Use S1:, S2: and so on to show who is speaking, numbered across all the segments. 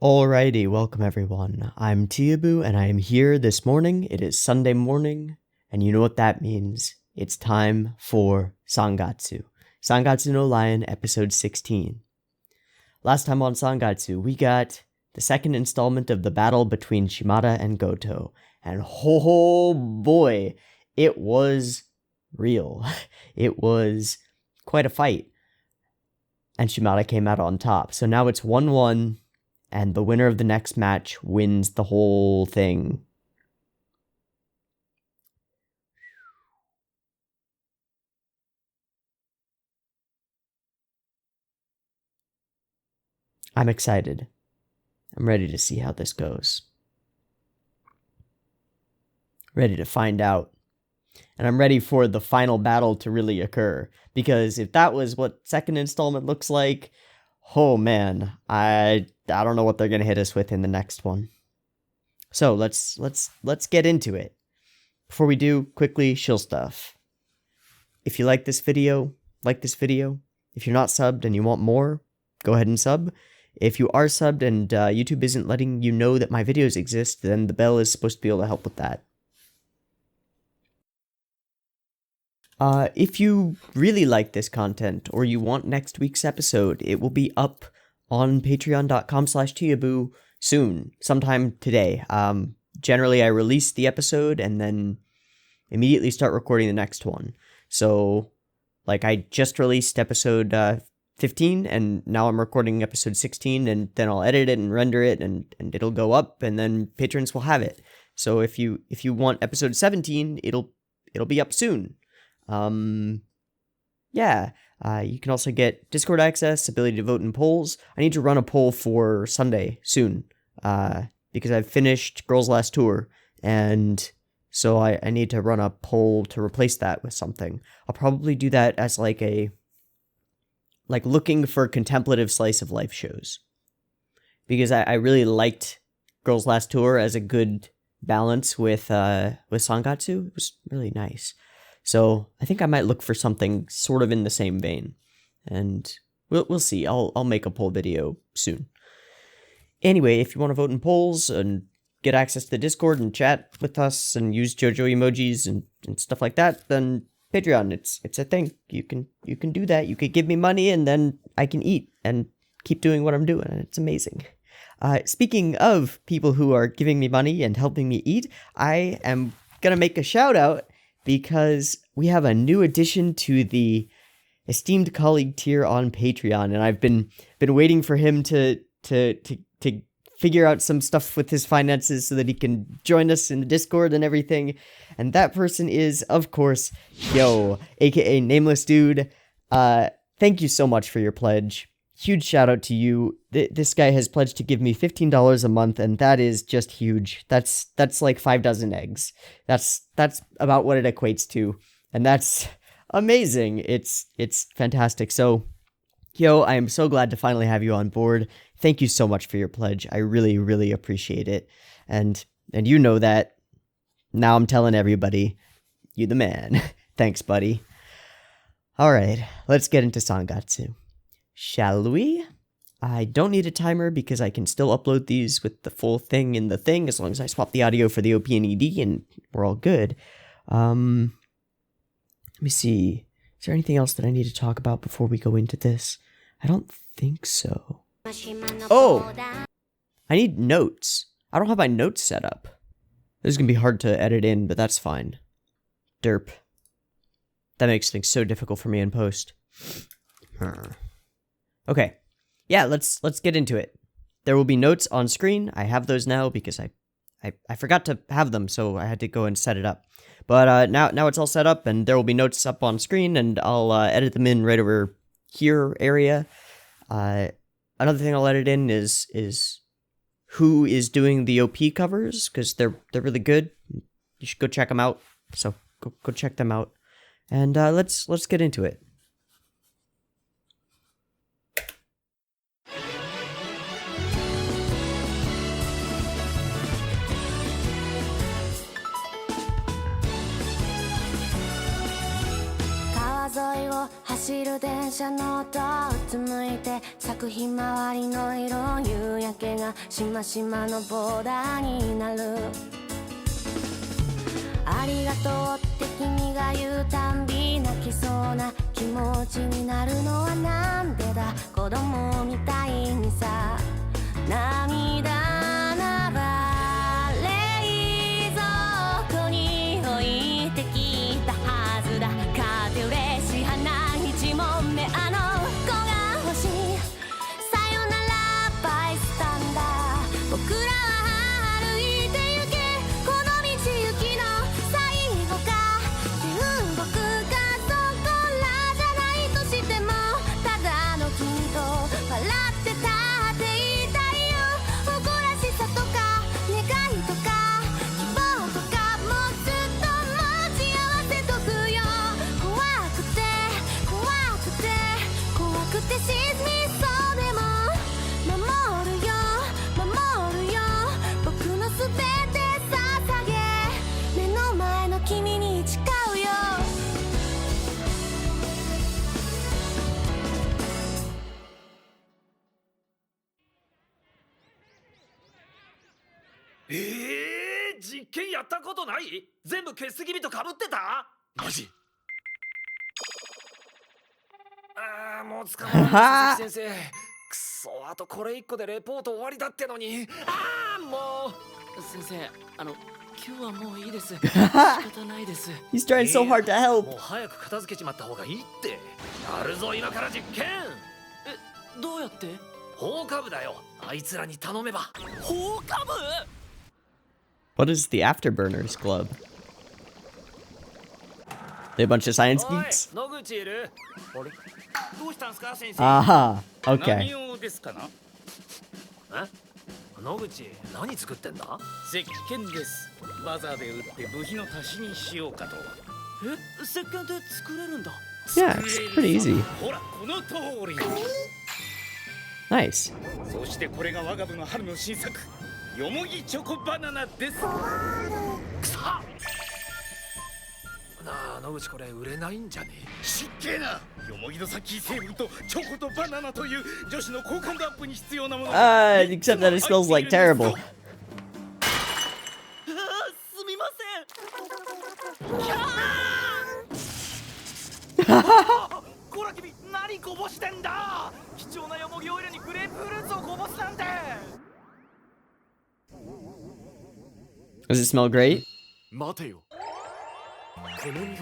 S1: Alrighty, welcome everyone. I'm Teeaboo and I am here this morning. It is Sunday morning, and you know what that means. It's time for Sangatsu. Sangatsu no Lion, episode 16. Last time on Sangatsu, we got the second installment of the battle between Shimada and Goto. And oh boy, it was real. It was quite a fight. And Shimada came out on top. So now it's 1-1. And the winner of the next match wins the whole thing. I'm excited. I'm ready to see how this goes. Ready to find out. And I'm ready for the final battle to really occur. Because if that was what second installment looks like, oh man, I don't know what they're gonna hit us with in the next one. So let's get into it. Before we do, quickly, shill stuff. If you like this video, like this video. If you're not subbed and you want more, go ahead and sub. If you are subbed and YouTube isn't letting you know that my videos exist, then the bell is supposed to be able to help with that. If you really like this content, or you want next week's episode, it will be up on patreon.com/Teeaboo soon, sometime today. Generally, I release the episode and then immediately start recording the next one. So, like, I just released episode 15, and now I'm recording episode 16, and then I'll edit it and render it, and it'll go up, and then patrons will have it. So if you want episode 17, it'll be up soon. You can also get Discord access, ability to vote in polls. I need to run a poll for Sunday soon, because I've finished Girls' Last Tour, and so I need to run a poll to replace that with something. I'll probably do that as like looking for contemplative slice of life shows, because I really liked Girls' Last Tour as a good balance with Sangatsu. It was really nice. So I think I might look for something sort of in the same vein, and we'll see. I'll make a poll video soon. Anyway, if you want to vote in polls and get access to the Discord and chat with us and use Jojo emojis and stuff like that, then Patreon, it's a thing. You can do that. You could give me money and then I can eat and keep doing what I'm doing, and it's amazing. Speaking of people who are giving me money and helping me eat, I am gonna make a shout out, because we have a new addition to the esteemed colleague tier on Patreon, and I've been waiting for him to figure out some stuff with his finances so that he can join us in the Discord and everything. And that person is, of course, Yo, aka Nameless Dude. Thank you so much for your pledge. Huge shout out to you. This guy has pledged to give me $15 a month, and that is just huge. That's like 5 dozen eggs. That's about what it equates to, and that's amazing. It's fantastic. So, Yo, I am so glad to finally have you on board. Thank you so much for your pledge. I really, really appreciate it. And you know that. Now I'm telling everybody, you the man. Thanks, buddy. All right, let's get into Sangatsu. Shall we? I don't need a timer because I can still upload these with the full thing in the thing as long as I swap the audio for the OP and ED, and we're all good. Let me see. Is there anything else that I need to talk about before we go into this? I don't think so. Oh! I need notes. I don't have my notes set up. This is going to be hard to edit in, but that's fine. Derp. That makes things so difficult for me in post. Okay, yeah, let's get into it. There will be notes on screen. I have those now because I forgot to have them, so I had to go and set it up. But now it's all set up, and there will be notes up on screen, and I'll edit them in right over here area. Another thing I'll edit in is who is doing the OP covers, because they're really good. You should go check them out. So go check them out, and let's get into it.
S2: だけがしましまのボーダーになる。ありがとうって君が言うたんび泣きそうな気持ちになるのはなんでだ。子供みたいにさ。涙なら冷蔵庫に置いてきたはずだ。買って嬉しい花一問目あの子が欲しい。さよならバイスタンダー。僕らは歩いて行けこの道行きの最後か。天国かそこらじゃないとしてもただの君と笑って立っていたいよ。誇らしさとか願いとか希望とかもずっと持ち合わせとくよ。怖くて怖くて怖くて沈みそうでも守るよ守るよ。僕のすべて捧げ目の前の君に誓うよ。
S3: 実験やったことない？全部消す気味とかぶってた？マジ？ああ、もう捕まらない佐々木先生。くそ、あとこれ1個でレポート終わりだってのに。ああ、もう。
S4: 先生、今日はもういいです。仕方ないです。
S1: He's trying so hard to help.
S3: もう早く片付けちまった方がいいって。やるぞ今から実験。
S4: どうやって？
S3: 放課部だよ。あいつらに頼めば。
S4: 放課部
S1: What is the Afterburners Club? They a bunch of science
S3: おい、
S1: geeks?
S3: 野口いる？あれ？どうしたんすか先生？
S1: Aha,
S5: 何
S1: okay.
S5: 用ですかな？
S3: 野口、何作ってんだ？
S5: 石鹸です。バザーで売って部品の足しにしようかと。
S4: 石鹸で作れるんだ。
S1: Yeah, it's pretty easy.
S5: ほら、この通り。
S1: Nice.
S5: そしてこれが我が部の春の新作、よもぎチョコバナナです。
S3: くそ！なあ、野口これ売れないんじゃねえ？
S5: しっけえな。よもぎの殺菌成分とチョコとバナナという女子の好感度アップに必要なもの。
S1: Except that it smells like terrible.
S4: すみません。
S3: こら君、何こぼしてんだ？貴重なよもぎオイルにグレープフルーツをこぼすなんて。
S1: Does it smell great?
S3: 待てよ。この匂い。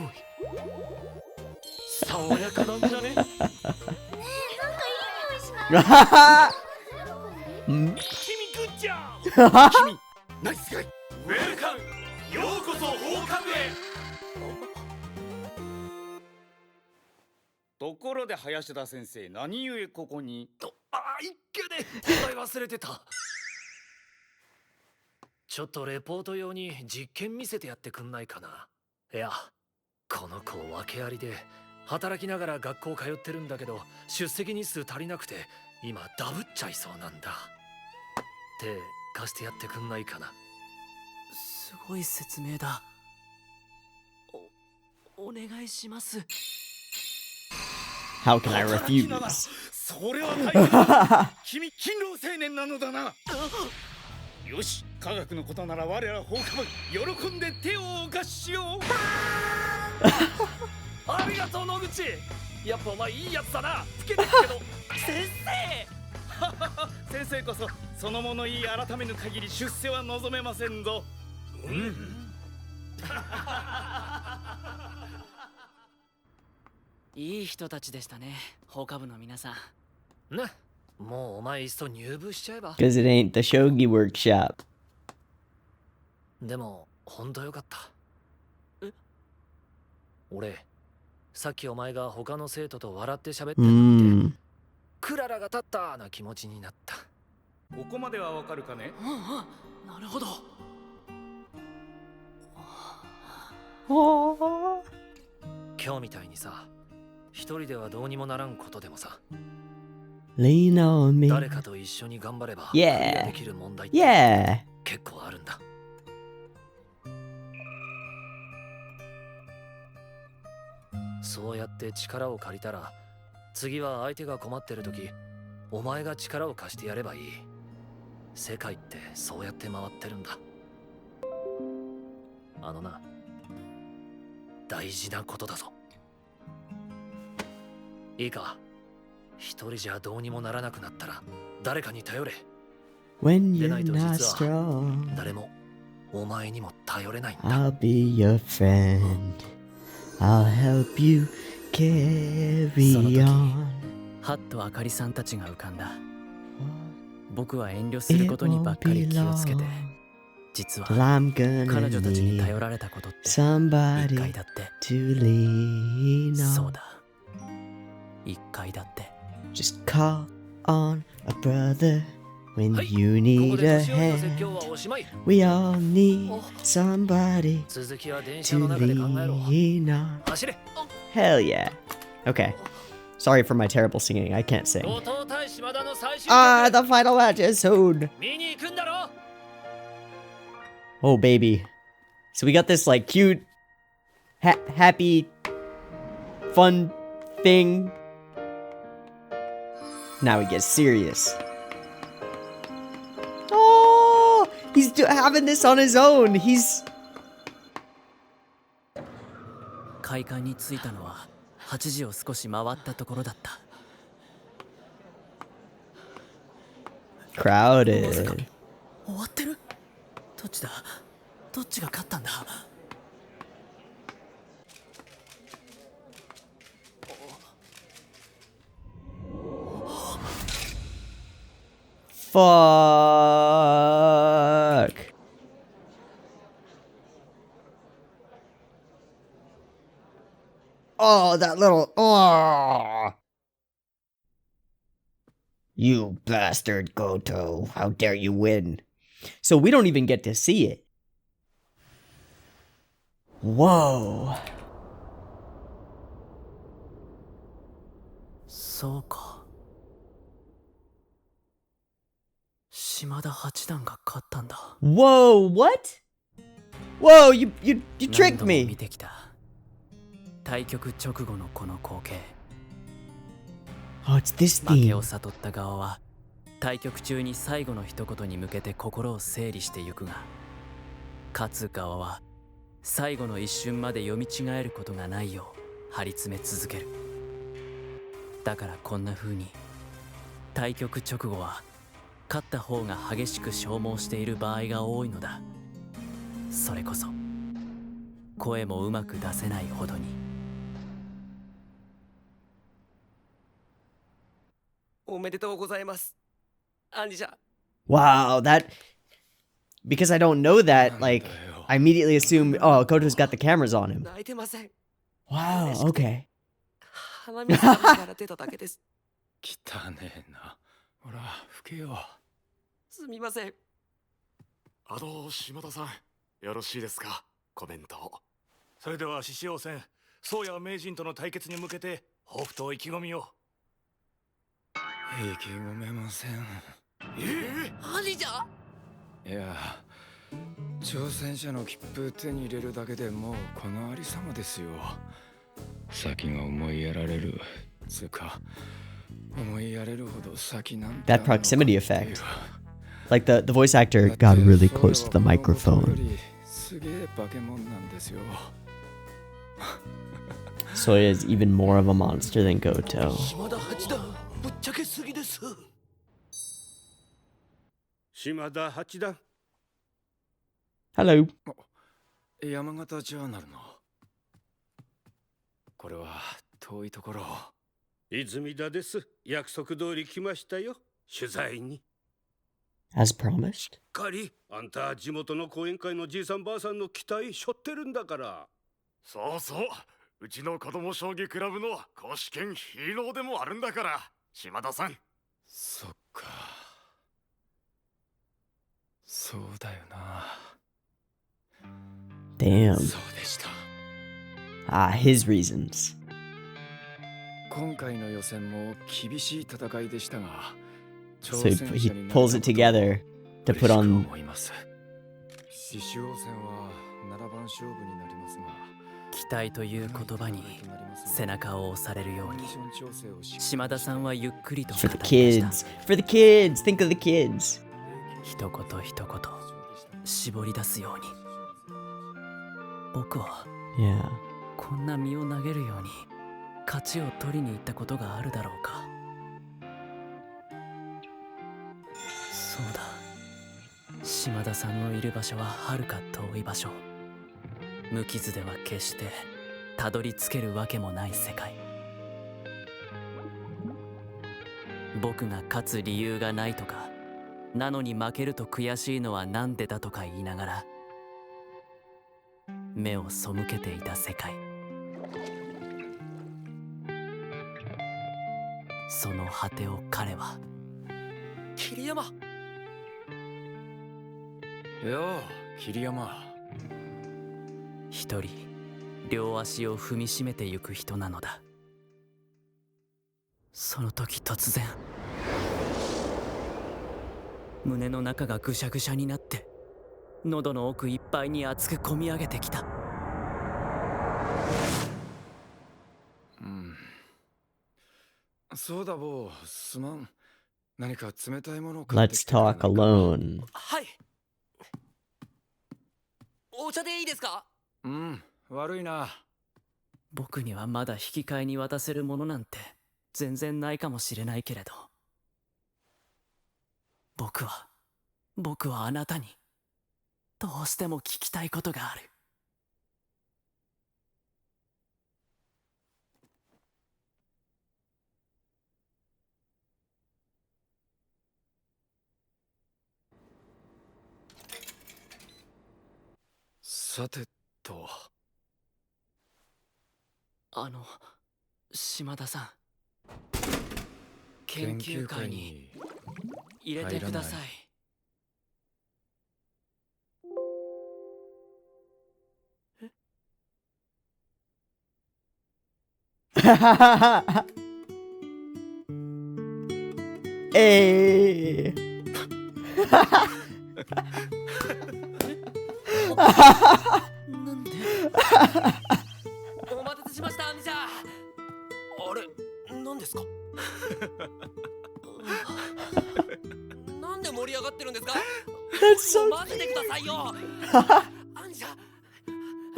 S3: 爽やかなんじゃね？君グッジョブ。君ナイスガイ。ウェルカム。ようこそ放課部へ。
S5: ところで林田先生、何故ここに？
S3: 一挙で答え忘れてた。ちょっとレポート用に実験見せてやってくんないかな。いや、この子訳ありで働きながら学校通ってるんだけど出席日数足りなくて今ダブっちゃいそうなんだ。手貸してやってくんないかな。
S4: すごい説明だ。お願いします。
S1: How can I refuse?
S5: それは大変だ。君勤労青年なのだな。よし、科学のことなら我ら放課部喜んで手をお貸ししよう。
S3: ありがとう野口。やっぱお前いいやつだな。老けてるけど。
S4: 先生。
S5: 先生こそその物言い改めぬ限り出世は望めませんぞ。
S4: いい人たちでしたね、放課部の皆さん。
S3: ね、もうお前いっそ入部しちゃえば。
S1: Because it ain't the shogi workshop.
S3: でもほんとよかった。俺さっきお前が他の生徒と笑って喋ってるの見て、クララが立ったな気持ちになった。
S5: ここまではわかるかね？
S4: なるほど。
S3: 今日みたいにさ、一人ではどうにもならんことでもさ、
S1: Lean on me.
S3: 誰かと一緒に頑張ればク
S1: Yeah.
S3: リアできる問題って
S1: Yeah.
S3: 結構あるんだ。そうやって力を借りたら、次は相手が困ってる時、お前が力を貸してやればいい。世界ってそうやって回ってるんだ。あのな、大事なことだぞ。いいか、一人じゃどうにもならなくなったら誰かに頼れ。
S1: When
S3: で
S1: you're
S3: ないと
S1: not
S3: 実は
S1: strong,
S3: 誰もお前にも頼れないんだ。
S1: I'll be your friend. I'll help you
S4: その
S1: carry
S4: 時
S1: on.
S4: ハッとあかりさんたちが浮かんだ。僕は遠慮することにばっかり気をつけて、実
S1: Till
S4: は
S1: I'm gonna
S4: 彼女たちに
S1: need
S4: 頼られたことって一
S1: somebody
S4: 回だって。
S1: to lean
S4: そう
S1: on.
S4: だ、一回だって。
S1: Just call on a brother when
S3: はい、
S1: you
S3: ここ
S1: need
S3: で
S1: a
S3: 年寄りの説教
S1: hand.
S3: はおしまい。
S1: We all need
S3: お
S1: somebody
S3: 続きは電車
S1: to
S3: の中で考えろ。
S1: lean on.
S3: 走れ。
S1: Hell yeah. Okay. Sorry for my terrible singing. I can't sing.
S3: 後藤対島田の最終
S1: Ah,
S3: 局
S1: the final match is soon.
S3: 見に行くんだろ。
S1: Oh, baby. So we got this, like, cute, happy, fun thing. Now he gets serious. Oh, he's having this on his own. He's...
S4: 会館に着いたのは8時を少し回ったところだった。
S1: crowded.
S4: 終わってる？どっちだ？どっちが勝ったんだ？
S1: Fuck. Oh, that little... Oh. You bastard, Goto. How dare you win? So we don't even get to see it. Whoa.
S4: そうか。島田八段が勝ったんだ。
S1: Whoa, what? Whoa, you
S4: 何
S1: tricked
S4: 度も見
S1: me.
S4: てきた。対局直後のこの光景。
S1: Oh, it's this
S4: 負け
S1: theme.
S4: を悟った側は対局中に最後の一言に向けて心を整理してゆくが、勝つ側は最後の一瞬まで読み違えることがないよう張り詰め続ける。だからこんな風に対局直後は勝った方が激しく消耗している場合が多いのだ。それこそ声もうまく出せないほどに。
S6: おめでとうございます。アンリじゃ。
S1: Wow, that... Because I don't know that, like, I immediately assume, oh, Goto's got the cameras on him.
S6: 泣いてません。
S1: Wow, okay.
S6: 鼻水が目から出ただけです。
S5: 汚ねえな。ほら、吹けよ。
S6: すみません。
S7: 島田さん、よろしいですか？コメントを。
S3: それでは獅子王戦、宗谷名人との対決に向けて抱負と意気込みを。
S5: 意気込めません。
S6: アンリじゃ。
S5: いや、挑戦者の切符手に入れるだけでもうこのありさまですよ。先が思いやられるつか、思いやれるほど先なんて。
S1: That proximity effect. Like the voice actor got really close to the microphone.
S5: すげえ化け物なんですよ。
S1: So he is even more of a monster than Goto.
S3: 島田八段、ぶっちゃけすぎです。
S7: 島田八段。
S1: Hello.
S5: 山形ジャーナルの。これは遠いところ。
S7: 泉田です。約束通り来ましたよ。取材に。
S1: As promised.
S7: かり、あんた地元の講演会のじいさんばあさんの期待しょってるんだから。
S8: そうそう。うちの子供将棋クラブの公式兼ヒーローでもあるんだから、島田さん。
S5: そっか。そうだよな。
S1: Damn.
S5: そうでした。
S1: Ah, his reasons.
S5: 今回の予選も厳しい戦いでしたが、
S1: So he pulls it together to put on.
S5: 獅子王戦は7番勝負になりますが、
S4: 期待という言葉に背中を押されるように、島田さんはゆっくりと語
S1: For
S4: り
S1: the
S4: ました。
S1: kids. For the kids. Think of the kids.
S4: 一言一言絞り出すように。僕は
S1: Yeah.
S4: こんな身を投げるように勝ちを取りに行ったことがあるだろうか。そうだ、島田さんのいる場所ははるか遠い場所。無傷では決してたどり着けるわけもない世界。僕が勝つ理由がないとか、なのに負けると悔しいのはなんでだとか言いながら目を背けていた世界。その果てを彼は。
S6: 桐山。
S5: よう桐山。
S4: 一人両足を踏みしめてゆく人なのだ。その時突然胸の中がぐしゃぐしゃになって喉の奥いっぱいに熱くこみ上げてきた。
S5: そうだ坊、すまん。何か冷たいものを買ってき
S1: Let's
S5: てくれない
S1: talk
S5: か。
S1: alone.
S6: はい。お茶でいいですか？
S5: 悪いな。
S4: 僕にはまだ引き換えに渡せるものなんて全然ないかもしれないけれど、僕はあなたにどうしても聞きたいことがある。
S5: さてと。
S4: 島田さん、研究会に入れてください。
S1: Hey.
S6: なんで？お待たせしました、アミちゃん。あれ、何ですか？なんで盛り上がってるんですか？
S1: That's so
S6: 待っててくださいよ。アンジャ、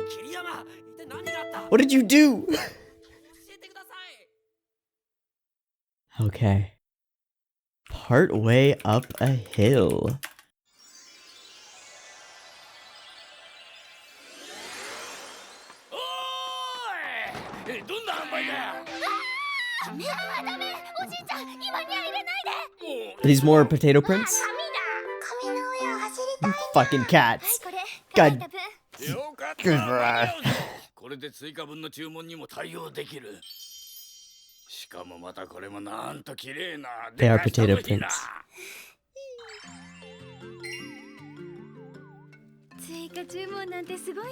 S6: 桐山、一体何があった？
S1: What did you do?
S6: 教えてください。
S1: Okay. Part way up a hill.
S8: おーい、どんな販売だよ。
S2: ダメ、おじいちゃん、今には入れないで。
S1: Are these more potato prints?
S2: 紙の上を走りたい。
S1: Fucking cats.
S2: これ、
S1: God.
S2: 乾いた分。
S8: よかった。
S1: Good.
S8: これで追加分の注文にも対応できる。しかもまたこれもなんと綺麗な
S1: They are
S8: でかした
S1: potato
S8: 部品だ。
S1: prints.
S2: 追加注文なんてすごいね。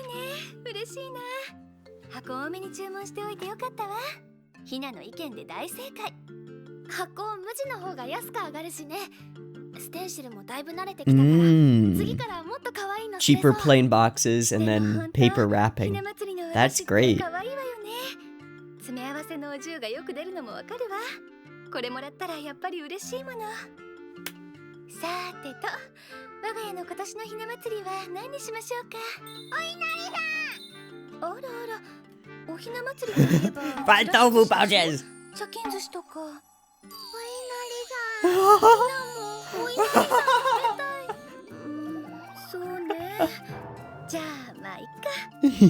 S2: 嬉しいな。箱多めに注文しておいてよかったわ。ひなの意見で大正解。箱無地の方が安く上がるしね。ステンシルもだいぶ慣れてきたから、次からもっと可愛いの
S1: Cheaper plain boxes and then paper
S2: ひ
S1: wrapping.
S2: な祭りの
S1: That's great.
S2: 可愛いわよね。詰め合わせのお重がよく出るのもわかるわ。これもらったらやっぱり嬉しいもの。さーてと、我が家の今年のひな祭りは何にしましょうか。お稲荷さん。あらあら、おひな祭りといえば
S1: Fried tofu pouches.
S2: 茶巾寿司とか。お稲荷さん。ひなもお稲荷さん食べたい。そうね。じゃあまあいっか。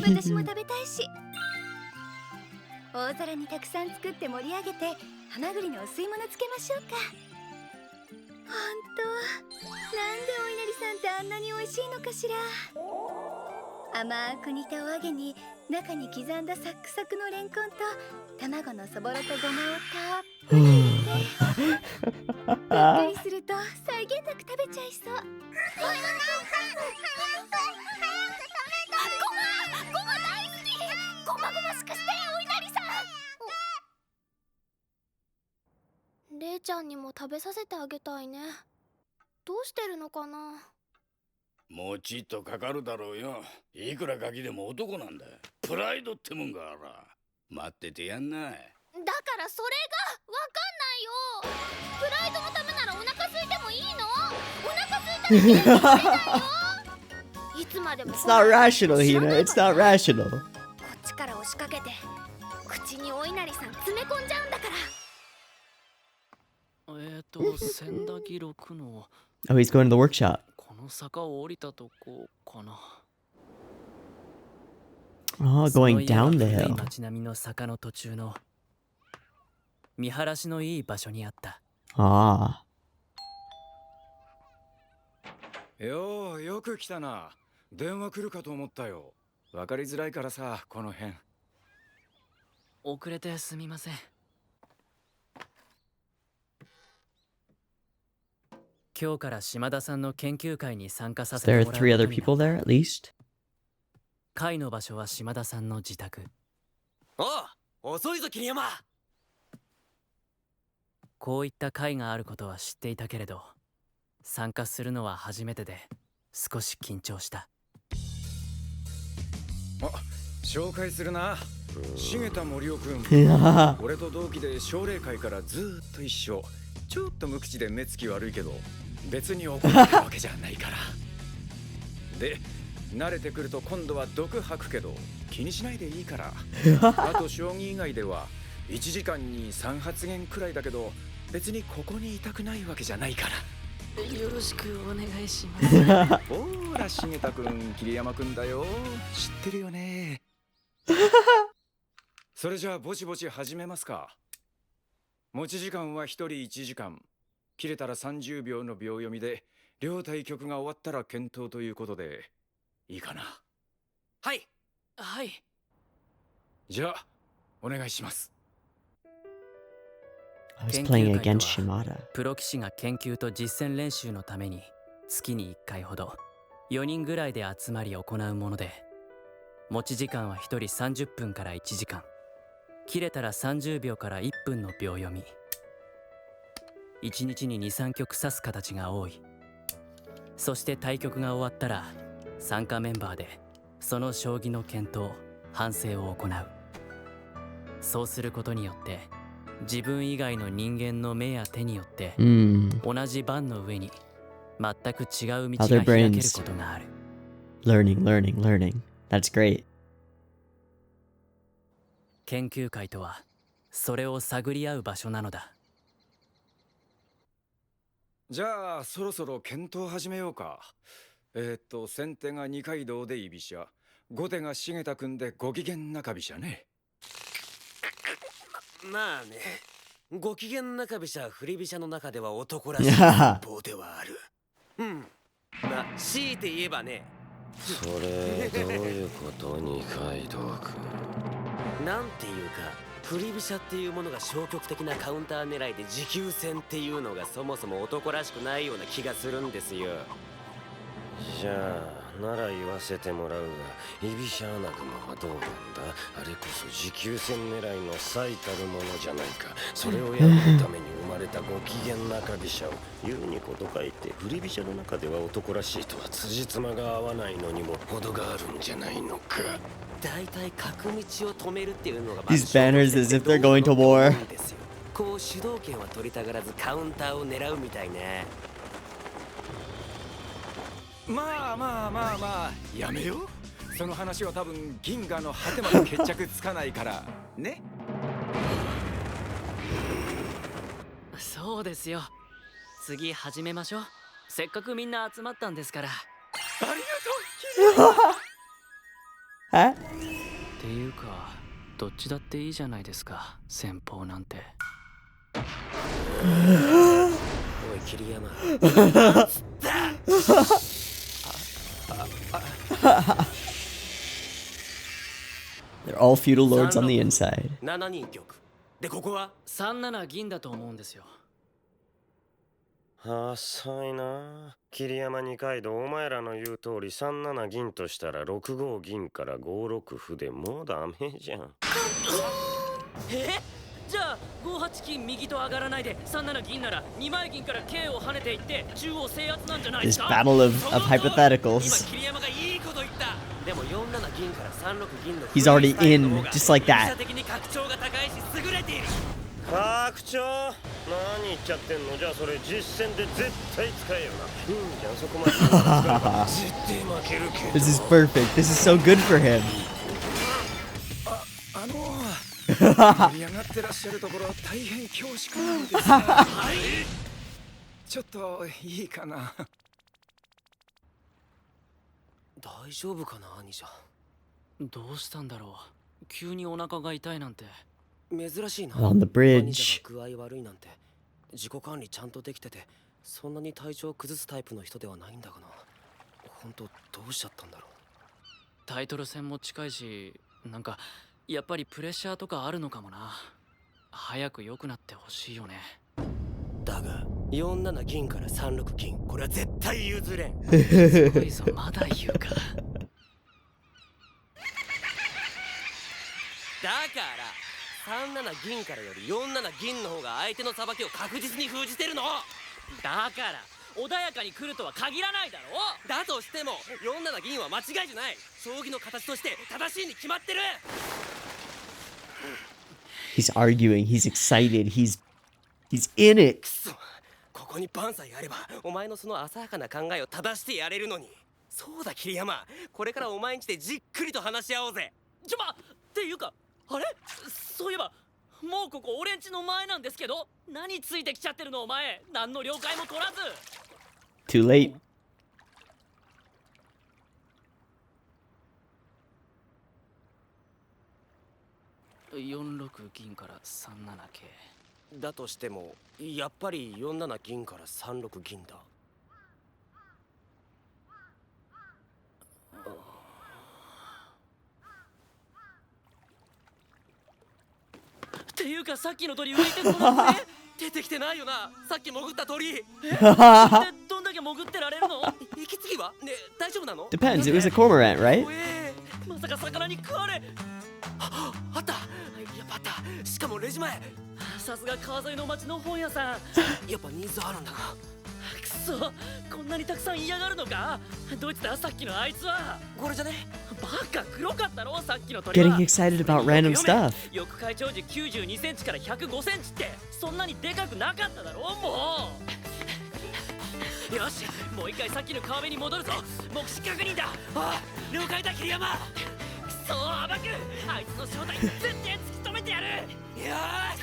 S2: 私も食べたいし。大皿にたくさん作って盛り上げて、ハマグリのお吸い物つけましょうか。ほんと、なんでお稲荷さんってあんなに美味しいのかしら。甘く煮たお揚げに中に刻んだサックサクのレンコンと卵のそぼろとごまをたっぷり入れて、びっくりすると際限なく食べちゃいそう。ごま大好き。ごまごましくしてお稲荷さん。れいちゃんにも食べさせてあげたいね。どうしてるのかな。
S8: もうちっとかかるだろうよ。いくらガキでも男なんだ。プライドってもんがあら。待っててやんない。
S2: だからそれがわかんないよ。プライドのためならお腹空いてもいいの？お腹空いたいつまでも
S1: It's not rational, Hina. It's not rational.
S2: こっちから押しかけて口にお稲荷さん詰め込んじゃうんだから。
S4: 千駄木6の
S1: Oh, he's going to the workshop.
S4: この坂を降りたとこかな。
S1: Oh, going down the hill.
S4: 街並みの坂の途中の見晴らしのいい場所にあった。
S1: Ah.
S5: よく来たな。電話来るかと思ったよ。わかりづらいからさ、この辺。
S4: 遅れてすみません。今日から島田さんの研究会に参加させて
S1: There
S4: も
S1: are
S4: らう
S1: three
S4: こと
S1: other
S4: にな
S1: people
S4: った。
S1: there, at least.
S4: 会の場所は島田さんの自宅。
S6: おう、遅いぞ桐山。
S4: こういった会があることは知っていたけれど、参加するのは初めてで少し緊張した。
S5: 紹介するな。重田森夫君。俺と同期で奨励会からずーっと一緒。ちょっと無口で目つき悪いけど、別に怒ってるわけじゃないから。で、慣れてくると今度は毒吐くけど気にしないでいいから。あと将棋以外では1時間に3発言くらいだけど、別にここにいたくないわけじゃないから。
S4: よろしくお願いします。
S5: ほーら、重田君、桐山君だよ。知ってるよね。それじゃあぼちぼち始めますか。持ち時間は1人1時間。切れたら30秒の秒読みで、両対局が終わったら検討ということで、いいかな。
S6: はい。
S4: はい。
S5: じゃあ、お願いします。
S1: I was playing against Shimada.
S4: プロ棋士が研究と実戦練習のために月に1回ほど4人ぐらいで集まり行うもので、持ち時間は1人30分から1時間、切れたら30秒から1分の秒読み。1日に 2,3 局指す形が多い。そして対局が終わったら参加メンバーでその将棋の検討・反省を行う。そうすることによって自分以外の人間の目や手によって同じ盤の上に全く違う道が開けることがある。
S1: Learning, learning, learning. That's great.
S4: 研究会とはそれを探り合う場所なのだ。
S5: じゃあそろそろ検討始めようか。先手が二階堂で居飛車、後手が重田君でご機嫌中飛車ね。
S6: まあね、ご機嫌中飛車振り飛車の中では男らしい戦法ではある。まあ強いて言えばね。
S9: それどういうこと二階堂君。
S6: なんていうか、振り飛車っていうものが消極的なカウンター狙いで持久戦っていうのがそもそも男らしくないような気がするんですよ。
S9: じゃあなら言わせてもらうが、居飛車穴熊はどうなんだ。あれこそ持久戦狙いの最たるものじゃないか。それをやるために生まれたご機嫌中飛車を言うにこと書いて、振り飛車の中では男らしいとは辻褄が合わないのにも程があるんじゃないのか。
S6: だいたい角道を止めるっていうのが
S1: These banners as if they're going to war.
S6: こう主導権は取りたがらずカウンターを狙うみたいね。
S5: まあやめよう。その話は多分銀河の果てまで決着つかないからね。
S4: そうですよ。次始めましょう。せっかくみんな集まったんですから。
S5: ありがとう。
S4: っていうか、どっちだっていいじゃないですか、先方なんて。
S6: おい桐山。
S1: They're all feudal lords on the inside.
S6: 7人局で、ここは
S4: 37銀だと思うんですよ。
S9: 浅いな。桐山二階堂、お前らの言う通り37銀としたら6五銀から5六歩でもうダメじゃん。
S4: じゃあ58金右と上がらないで37銀なら2枚銀から K を跳ねていって中央制圧なんじゃないです
S1: This
S4: か。
S1: battle of hypotheticals.
S6: 今桐山がいいこと言った。でも47銀から36銀の
S1: He's already in, just like that.
S6: 的に格調が高いし優れている。
S9: パク長何言っちゃってんの。じゃあそれ実戦で絶対使えよな。じゃあそこまで使えば絶対負けるけど。
S1: This is perfect. This is so good for him.
S5: 盛り上がってらっしゃるところ大変恐縮なんですが、はい、ちょっといいかな。
S6: 大丈夫かな兄者。
S4: どうしたんだろう。急にお腹が痛いなんて。
S6: 珍しいな。
S1: On the
S6: 兄者
S1: bridge.
S6: が具合悪いなんて。自己管理ちゃんとできてて、そんなに体調を崩すタイプの人ではないんだがな。本当どうしちゃったんだろう。
S4: タイトル戦も近いし、なんかやっぱりプレッシャーとかあるのかもな。早く良くなってほしいよね。
S6: だが47銀から36銀、これは絶対譲れん。
S4: すごいぞ、まだ言うか。
S6: だから37銀からより47銀の方が相手のさばきを確実に封じてるの。
S4: だから穏やかに来るとは限らないだろう。
S6: だとしても47銀は間違いじゃない。将棋の形として正しいに決まってる。
S1: He's arguing. He's excited. He's in it.
S6: くそ、ここにパンさえあればお前のその浅はかな考えを正してやれるのに。そうだ桐山、これからお前んちでじっくりと話し合おうぜ。
S4: っていうか、あれ、そういえばもうここ俺んちの前なんですけど。何ついてきちゃってるのお前。何の了解も取らず。
S1: Too late.
S4: 46銀から37桂。
S6: だとしてもやっぱり47銀から36銀だ。
S4: っていうか、さっきの鳥浮いてこないぜ。
S6: 出てきてないよな、さっき潜った鳥。
S4: でどんだけ潜ってられるの。
S6: 息継ぎはね、大丈夫なの。
S1: Depends. It was a cormorant, right?
S4: まさか魚に食われ。
S6: あった、やっぱあった。しかもレジ前。
S4: さすが川沿いの町の本屋さん。
S6: やっぱニーズあるんだな。
S4: くそ、こんなにたくさん嫌がるのか。どいつださっきのあいつは。
S6: これじゃね。
S4: バカ、黒かったろさっきの鳥は。
S1: Getting excited about random stuff.
S4: 翼海長時92センチから105センチってそんなにでかくなかっただろもう。よし、もう一回さっきの川辺に戻るぞ。目視確認だ。
S6: ああ、了解だ桐山。
S4: くそ、甘くあいつの正体絶対突き止めてやる。
S6: よーし。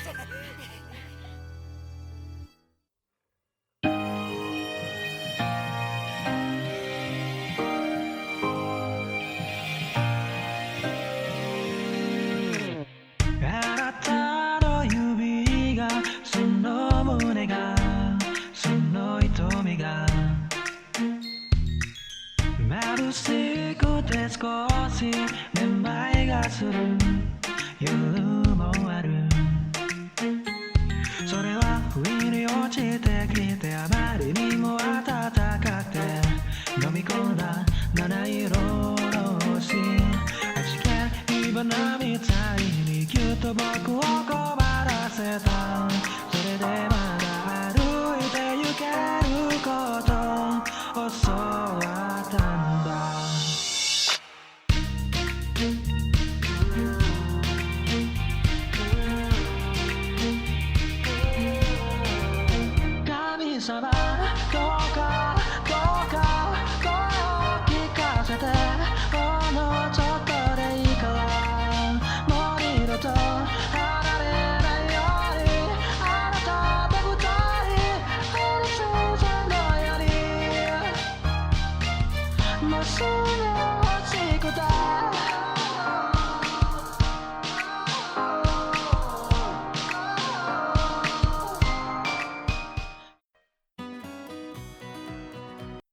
S10: 少しめまいがする夜もある。それは不意に落ちてきてあまりにも暖かくて飲み込んだ七色の星。弾け火花みたいにぎゅっと僕を困らせた。それでまだ歩いて行けることを教わったんだ。神様、どうか声を聞かせて。ほんのちょっとでいいからもう二度と離れないように。あなたと二人アリスさんのようにもうすぐ欲しくて。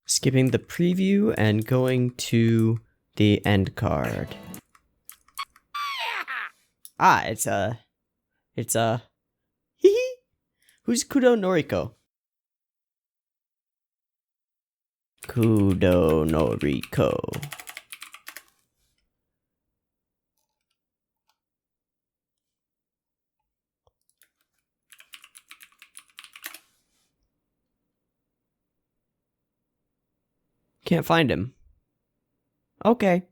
S1: Skipping the preview and going to the end card. Ah, it's hee. Who's Kudo Noriko? Kudo Noriko. Can't find him. Okay.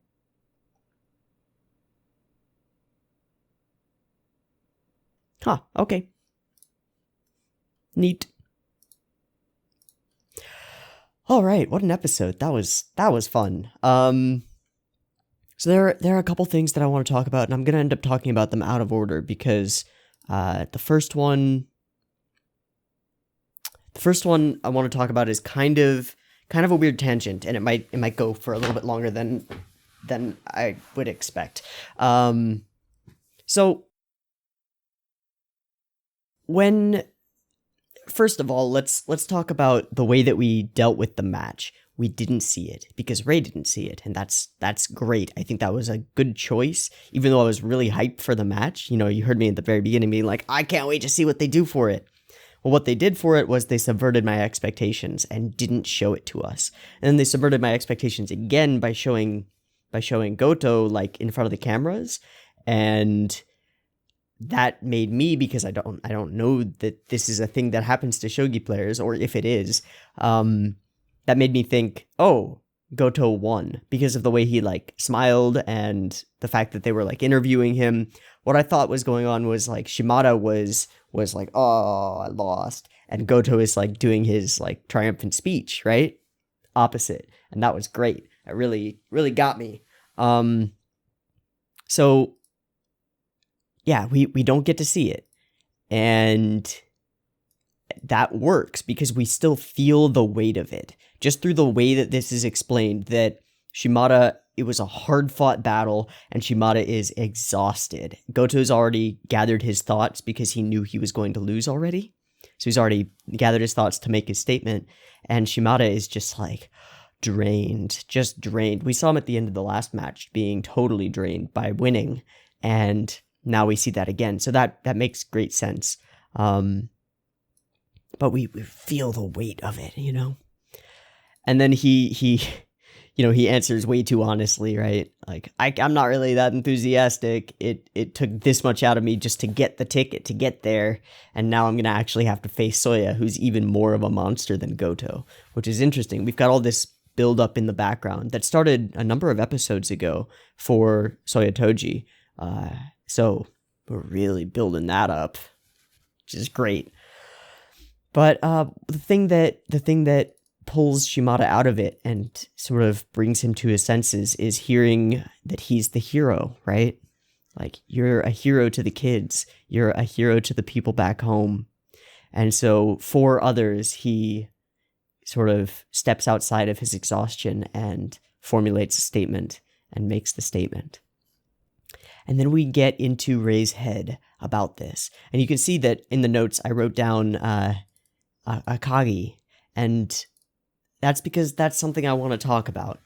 S1: Huh, okay. Neat. All right, what an episode. That was fun. So there are a couple things that I want to talk about, and I'm going to end up talking about them out of order because the first one I want to talk about is kind of a weird tangent, and it might go for a little bit longer than I would expect. So first of all, let's talk about the way that we dealt with the match. We didn't see it because Ray didn't see it, and that's great. I think that was a good choice, even though I was really hyped for the match. You know, you heard me at the very beginning being like, I can't wait to see what they do for it. Well, what they did for it was they subverted my expectations and didn't show it to us. And then they subverted my expectations again by showing Goto like in front of the cameras, and that made me, because I don't know that this is a thing that happens to shogi players, or if it is, that made me think, oh, Goto won because of the way he like smiled and the fact that they were like interviewing him. What I thought was going on was like Shimada was like, oh, I lost, and Goto is like doing his like triumphant speech, right? Opposite, and that was great. It really got me. So yeah, we don't get to see it, and that works because we still feel the weight of it just through the way that this is explained, that Shimada, it was a hard-fought battle, and Shimada is exhausted. Goto's already gathered his thoughts because he knew he was going to lose already. So he's already gathered his thoughts to make his statement, and Shimada is just like just drained. We saw him at the end of the last match being totally drained by winning, and now we see that again. So that makes great sense. But we feel the weight of it, you know? And then he answers way too honestly, right? Like, I'm not really that enthusiastic. It took this much out of me just to get the ticket, to get there. And now I'm going to actually have to face Soya, who's even more of a monster than Goto, which is interesting. We've got all this build up in the background that started a number of episodes ago for Soya Toji. So we're really building that up, which is great. But the thing that pulls Shimada out of it and sort of brings him to his senses is hearing that he's the hero, right? Like, you're a hero to the kids. You're a hero to the people back home. And so for others, he sort of steps outside of his exhaustion and formulates a statement and makes the statement. And then we get into Ray's head about this. And you can see that in the notes I wrote down Akagi, and that's because that's something I want to talk about.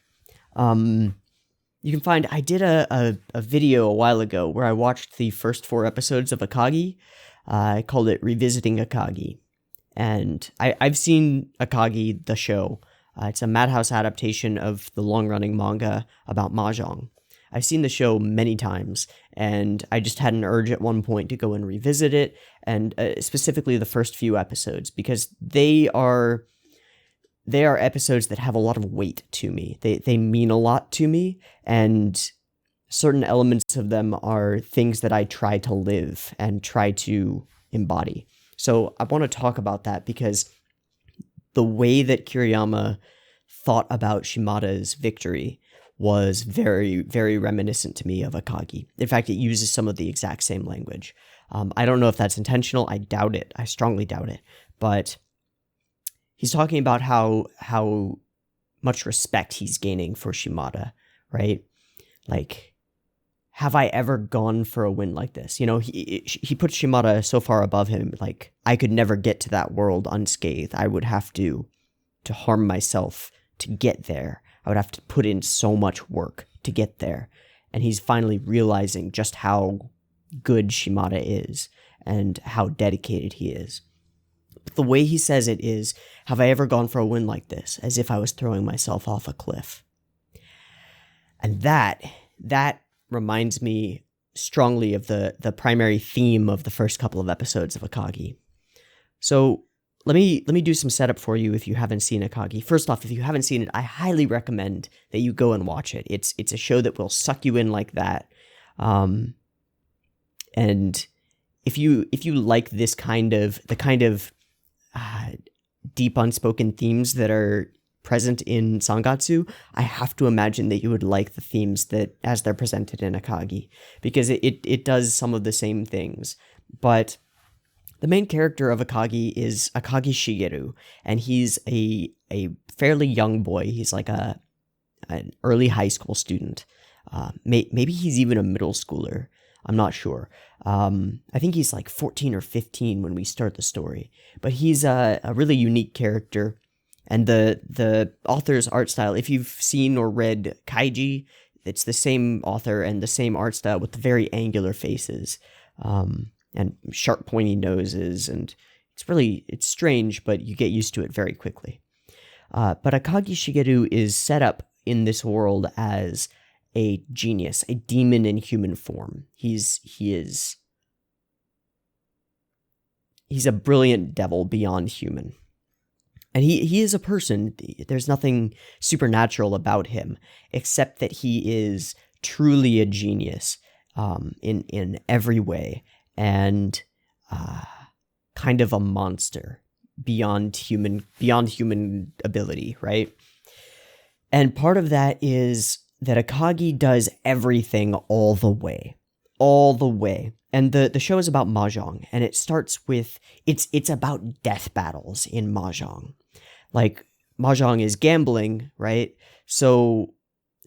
S1: You can find, I did a video a while ago where I watched the first 4 episodes of Akagi. I called it Revisiting Akagi. And I've seen Akagi, the show. It's a Madhouse adaptation of the long-running manga about Mahjong. I've seen the show many times, and I just had an urge at one point to go and revisit it, and specifically the first few episodes, because they are episodes that have a lot of weight to me. They mean a lot to me, and certain elements of them are things that I try to live and try to embody. So I want to talk about that because the way that Kiriyama thought about Shimada's victory was very, very reminiscent to me of Akagi. In fact, it uses some of the exact same language. I don't know if that's intentional. I doubt it. I strongly doubt it. But he's talking about how much respect he's gaining for Shimada, right? Like, have I ever gone for a win like this? You know, he puts Shimada so far above him, like, I could never get to that world unscathed. I would have to harm myself to get there. I would have to put in so much work to get there. And he's finally realizing just how good Shimada is and how dedicated he is. But the way he says it is, have I ever gone for a win like this? As if I was throwing myself off a cliff. And that reminds me strongly of the primary theme of the first couple of episodes of Akagi. So let me do some setup for you if you haven't seen Akagi. First off, if you haven't seen it, I highly recommend that you go and watch it. It's a show that will suck you in like that. And if you like this the kind of deep unspoken themes that are present in Sangatsu, I have to imagine that you would like the themes that as they're presented in Akagi, because it does some of the same things. But the main character of Akagi is Akagi Shigeru, and he's a fairly young boy. He's like an early high school student. Maybe he's even a middle schooler. I'm not sure. I think he's like 14 or 15 when we start the story. But he's a really unique character. And the author's art style, if you've seen or read Kaiji, it's the same author and the same art style with the very angular faces and sharp pointy noses. And it's strange, but you get used to it very quickly. But Akagi Shigeru is set up in this world as a genius, a demon in human form. He's a brilliant devil beyond human. And he is a person. There's nothing supernatural about him, except that he is truly a genius in every way, and kind of a monster beyond human ability, right? And part of that is that Akagi does everything all the way. And the show is about mahjong, and it starts with it's about death battles in mahjong. Like, mahjong is gambling, right? So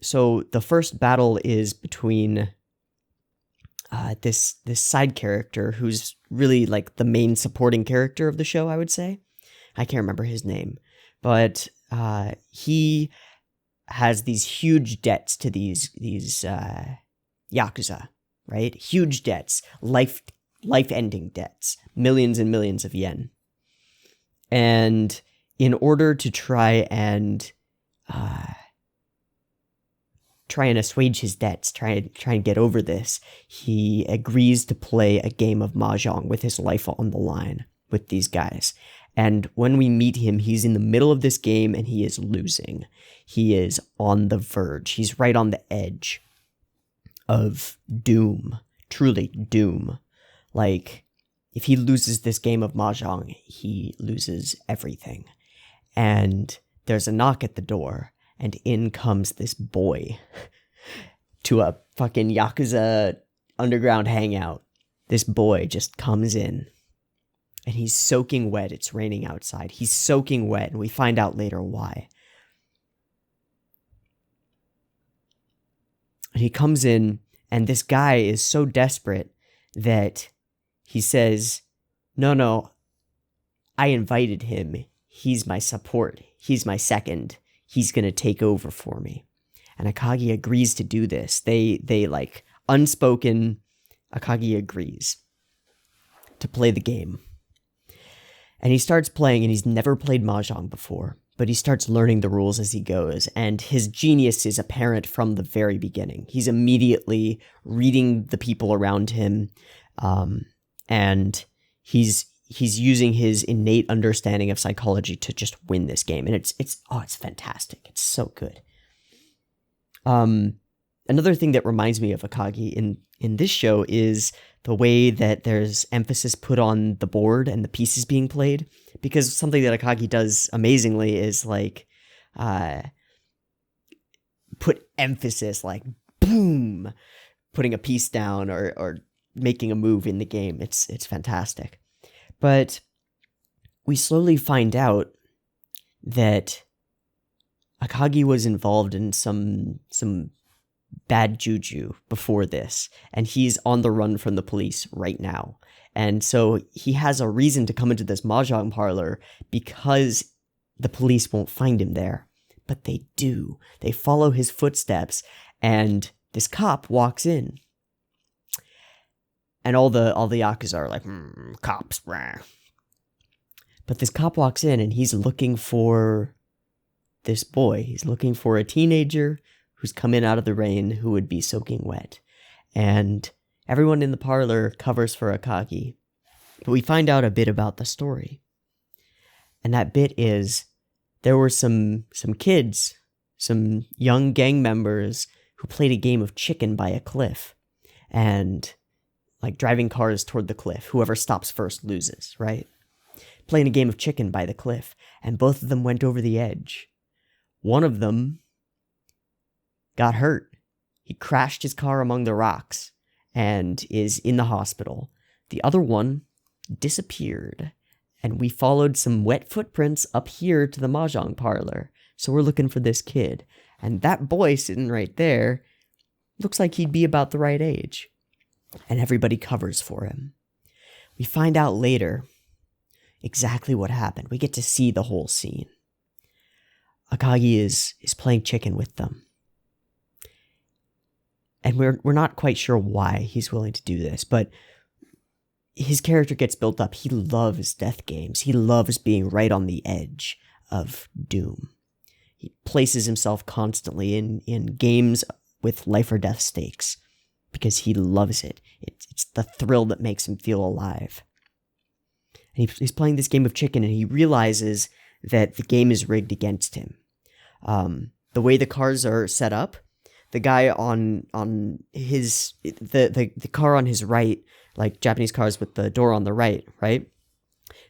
S1: the first battle is between this side character who's really like the main supporting character of the show, I would say. I can't remember his name, but he has these huge debts to these yakuza, right? Huge debts, life-ending debts, millions and millions of yen. And in order to try and assuage his debts, try and get over this, he agrees to play a game of mahjong with his life on the line with these guys. And when we meet him, he's in the middle of this game and he is losing. He is on the verge. He's right on the edge of doom. Truly doom. Like, if he loses this game of mahjong, he loses everything. And there's a knock at the door, and in comes this boy to a fucking Yakuza underground hangout. This boy just comes in, and he's soaking wet. It's raining outside. He's soaking wet, and we find out later why. And he comes in, and this guy is so desperate that he says, no, I invited him. He's my support. He's my second. He's going to take over for me. And Akagi agrees to do this. They like, unspoken, Akagi agrees to play the game. And he starts playing, and he's never played mahjong before, but he starts learning the rules as he goes, and his genius is apparent from the very beginning. He's immediately reading the people around him, and he's using his innate understanding of psychology to just win this game, and it's fantastic. It's so good. Another thing that reminds me of Akagi in this show is the way that there's emphasis put on the board and the pieces being played, because something that Akagi does amazingly is like put emphasis, like boom, putting a piece down or making a move in the game. It's fantastic. But we slowly find out that Akagi was involved in some bad juju before this, and he's on the run from the police right now. And so he has a reason to come into this mahjong parlor because the police won't find him there. But they do. They follow his footsteps, and this cop walks in. And all the yakuza are like, cops, rah. But this cop walks in, and he's looking for this boy. He's looking for a teenager who's come in out of the rain who would be soaking wet. And everyone in the parlor covers for Akagi. But we find out a bit about the story. And that bit is, there were some kids, some young gang members who played a game of chicken by a cliff. And like driving cars toward the cliff. Whoever stops first loses, right? playing a game of chicken by the cliff, and both of them went over the edge. One of them got hurt. He crashed his car among the rocks and is in the hospital. The other one disappeared, and we followed some wet footprints up here to the mahjong parlor. So we're looking for this kid. And that boy sitting right there looks like he'd be about the right age. And everybody covers for him. We find out later exactly what happened. We get to see the whole scene. Akagi is playing chicken with them. And we're not quite sure why he's willing to do this, but his character gets built up. He loves death games. He loves being right on the edge of doom. He places himself constantly in games with life or death stakes because he loves it. It's the thrill that makes him feel alive. And he's playing this game of chicken, and he realizes that the game is rigged against him. The way the cars are set up, the guy on his the car on his right, like Japanese cars with the door on the right?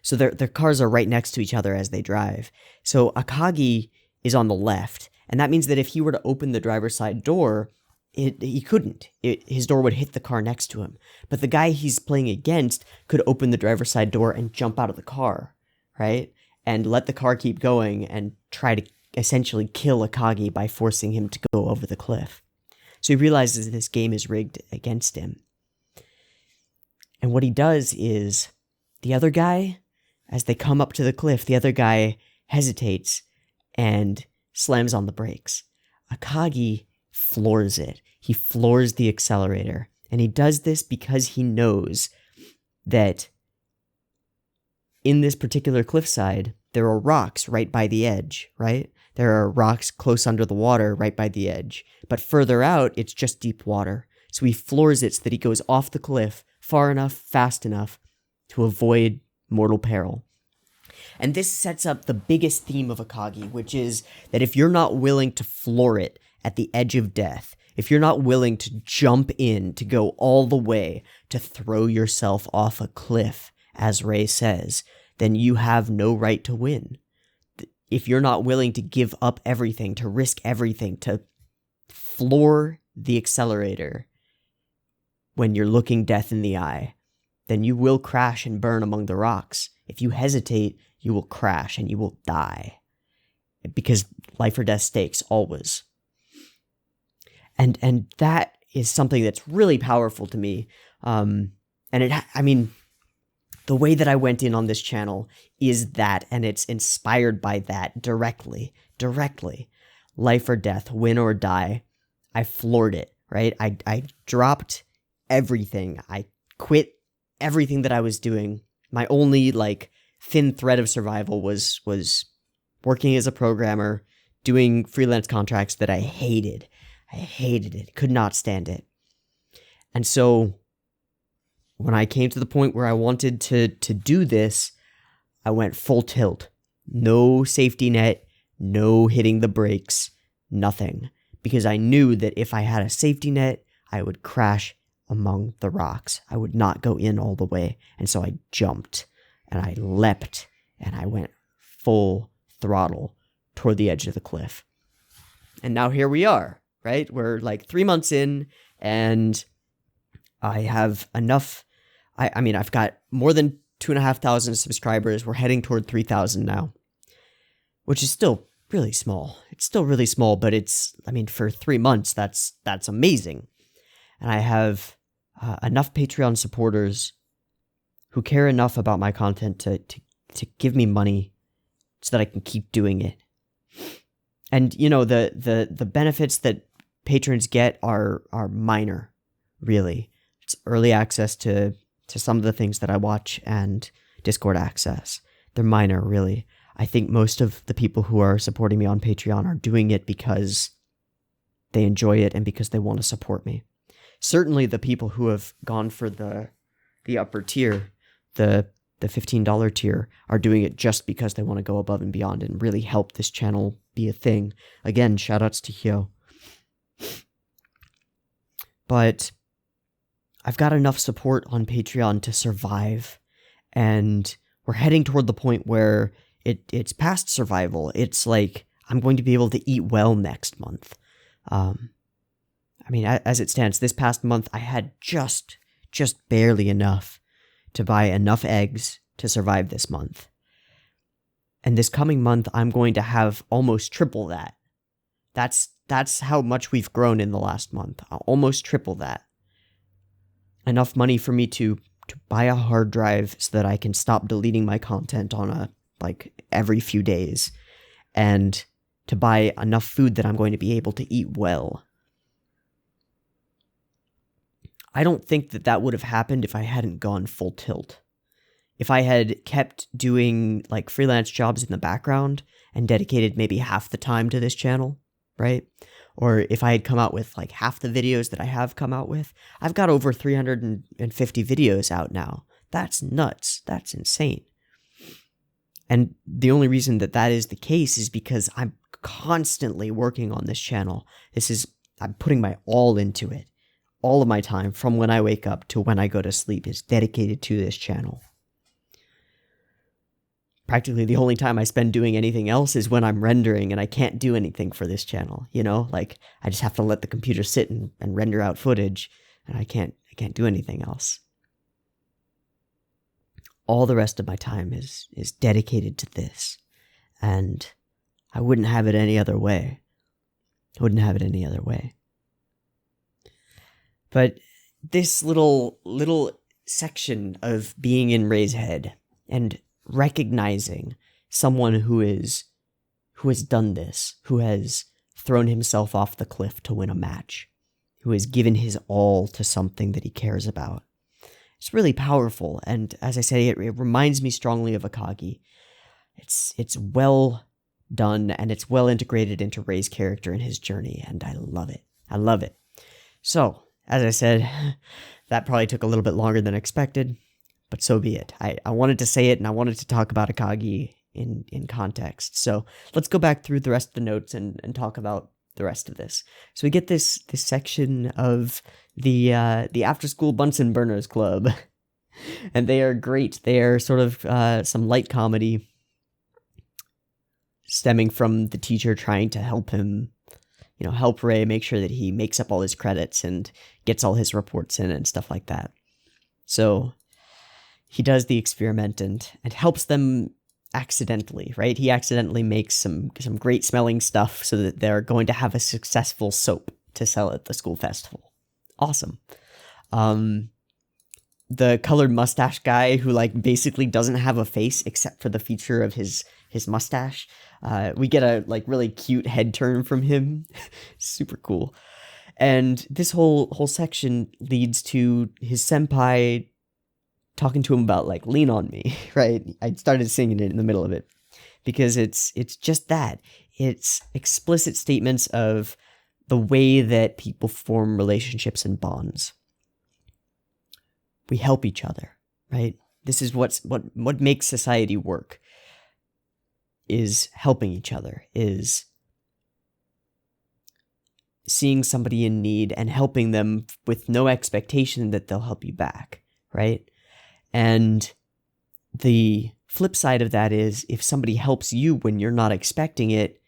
S1: So their cars are right next to each other as they drive. So Akagi is on the left, and that means that if he were to open the driver's side door, he couldn't. His door would hit the car next to him. But the guy he's playing against could open the driver's side door and jump out of the car, right? And let the car keep going and try to essentially kill Akagi by forcing him to go over the cliff. So he realizes that this game is rigged against him. And what he does is, the other guy, as they come up to the cliff, the other guy hesitates and slams on the brakes. Akagi floors it. He floors the accelerator. And he does this because he knows that in this particular cliffside, there are rocks right by the edge, right? There are rocks close under the water right by the edge. But further out, it's just deep water. So he floors it so that he goes off the cliff far enough, fast enough to avoid mortal peril. And this sets up the biggest theme of Akagi, which is that if you're not willing to floor it at the edge of death, if you're not willing to jump in, to go all the way, to throw yourself off a cliff, as Ray says, then you have no right to win. If you're not willing to give up everything, to risk everything, to floor the accelerator when you're looking death in the eye, then you will crash and burn among the rocks. If you hesitate, you will crash and you will die. Because life or death stakes, always. And that is something that's really powerful to me. The way that I went in on this channel is that, and it's inspired by that directly. Life or death, win or die. I floored it, right? I dropped everything. I quit everything that I was doing. My only, thin thread of survival was working as a programmer, doing freelance contracts that I hated. I hated it. Could not stand it. And so when I came to the point where I wanted to do this, I went full tilt. No safety net, no hitting the brakes, nothing. Because I knew that if I had a safety net, I would crash among the rocks. I would not go in all the way. And so I jumped and I leapt and I went full throttle toward the edge of the cliff. And now here we are, right? We're 3 months in and I have enough. I've got more than 2,500 subscribers. We're heading toward 3,000 now, which is still really small. It's still really small, but for 3 months, that's amazing. And I have enough Patreon supporters who care enough about my content to give me money so that I can keep doing it. And, the benefits that patrons get are minor, really. It's early access to some of the things that I watch and Discord access. They're minor, really. I think most of the people who are supporting me on Patreon are doing it because they enjoy it and because they want to support me. Certainly the people who have gone for the upper tier, the $15 tier, are doing it just because they want to go above and beyond and really help this channel be a thing. Again, shoutouts to Hyo. But I've got enough support on Patreon to survive, and we're heading toward the point where it's past survival. It's like I'm going to be able to eat well next month. I mean, as it stands, this past month I had just barely enough to buy enough eggs to survive this month. And this coming month, I'm going to have almost triple that. That's how much we've grown in the last month. Almost triple that. Enough money for me to buy a hard drive so that I can stop deleting my content on every few days, and to buy enough food that I'm going to be able to eat well. I don't think that would have happened if I hadn't gone full tilt. If I had kept doing freelance jobs in the background and dedicated maybe half the time to this channel, right? Or if I had come out with half the videos that I have come out with, I've got over 350 videos out now. That's nuts. That's insane. And the only reason that is the case is because I'm constantly working on this channel. I'm putting my all into it. All of my time from when I wake up to when I go to sleep is dedicated to this channel. Practically the only time I spend doing anything else is when I'm rendering and I can't do anything for this channel, I just have to let the computer sit and render out footage, and I can't do anything else. All the rest of my time is dedicated to this, and I wouldn't have it any other way. But this little section of being in Ray's head and recognizing someone who has done this, who has thrown himself off the cliff to win a match, who has given his all to something that he cares about. It's really powerful, and as I say, it reminds me strongly of Akagi. It's well done, and it's well integrated into Ray's character and his journey, and I love it. So, as I said, that probably took a little bit longer than expected, but so be it. I wanted to say it, and I wanted to talk about Akagi in context. So let's go back through the rest of the notes and talk about the rest of this. So we get this section of the After School Bunsen Burners Club, and they are great. They are sort of some light comedy stemming from the teacher trying to help him, help Ray make sure that he makes up all his credits and gets all his reports in and stuff like that. So he does the experiment and helps them accidentally, right? He accidentally makes some great smelling stuff so that they're going to have a successful soap to sell at the school festival. Awesome. The colored mustache guy who basically doesn't have a face except for the feature of his mustache. We get a really cute head turn from him. Super cool. And this whole section leads to his senpai talking to him about lean on me, right? I started singing it in the middle of it because it's just that. It's explicit statements of the way that people form relationships and bonds. We help each other, right? This is what makes society work, is helping each other, is seeing somebody in need and helping them with no expectation that they'll help you back, right? And the flip side of that is if somebody helps you when you're not expecting it,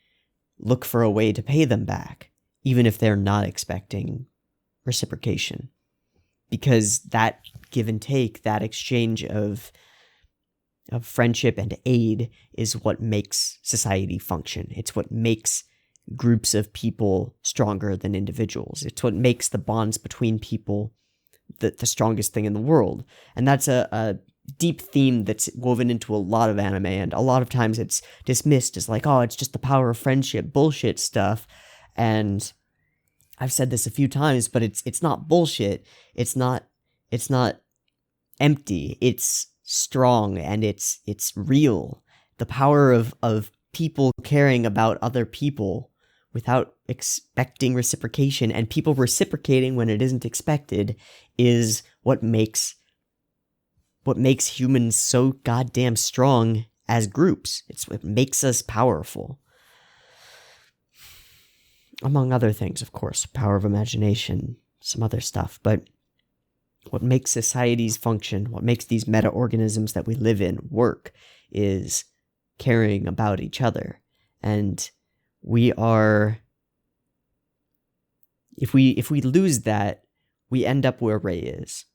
S1: look for a way to pay them back, even if they're not expecting reciprocation. Because that give and take, that exchange of friendship and aid is what makes society function. It's what makes groups of people stronger than individuals. It's what makes the bonds between people the strongest thing in the world. And that's a deep theme that's woven into a lot of anime, and a lot of times it's dismissed as it's just the power of friendship, bullshit stuff. And I've said this a few times, but it's not bullshit. It's not empty. It's strong, and it's real. The power of people caring about other people without expecting reciprocation, and people reciprocating when it isn't expected, is what makes humans so goddamn strong as groups. It's what makes us powerful. Among other things, of course, power of imagination, some other stuff. But what makes societies function, what makes these meta-organisms that we live in work, is caring about each other. And we are... If we lose that, we end up where Ray is.